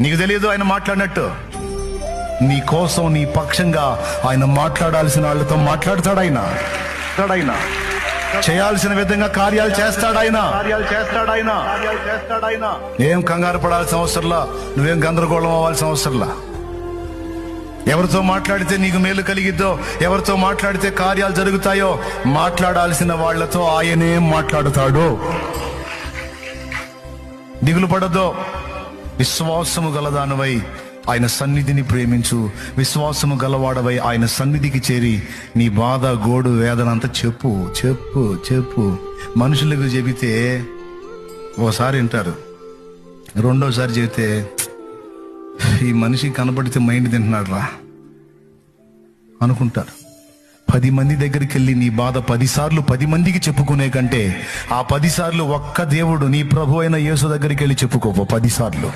నీకు తెలియదు ఆయన మాట్లాడినట్టు. నీ కోసం, నీ పక్షంగా ఆయన మాట్లాడాల్సిన వాళ్ళతో మాట్లాడతాడు. ఆయన చేయాల్సిన విధంగా కార్యాలు చేస్తాడు. ఆయన ఏం కంగారు పడాల్సిన అవసరంలా, నువ్వేం గందరగోళం అవ్వాల్సిన అవసరంలా. ఎవరితో మాట్లాడితే నీకు మేలు కలిగిద్దో, ఎవరితో మాట్లాడితే కార్యాలు జరుగుతాయో, మాట్లాడాల్సిన వాళ్లతో ఆయనే మాట్లాడుతాడు. దిగులు పడద్దో. విశ్వాసము గలదానవై ఆయన సన్నిధిని ప్రేమించు. విశ్వాసము గలవాడవై ఆయన సన్నిధికి చేరి నీ బాధ, గోడు, వేదన అంతా చెప్పు చెప్పు చెప్పు. మనుషులకు చెబితే ఓసారి వింటారు, రెండోసారి చెబితే ఈ మనిషి కనబడితే మైండ్ తింటున్నాడు రా అనుకుంటారు. 10 మంది దగ్గరికి వెళ్ళి నీ బాధ 10 సార్లు 10 మందికి చెప్పుకునే కంటే ఆ 10 సార్లు ఒక్క దేవుడు, నీ ప్రభు అయిన యేసు దగ్గరికి వెళ్ళి చెప్పుకో 10 సార్లు.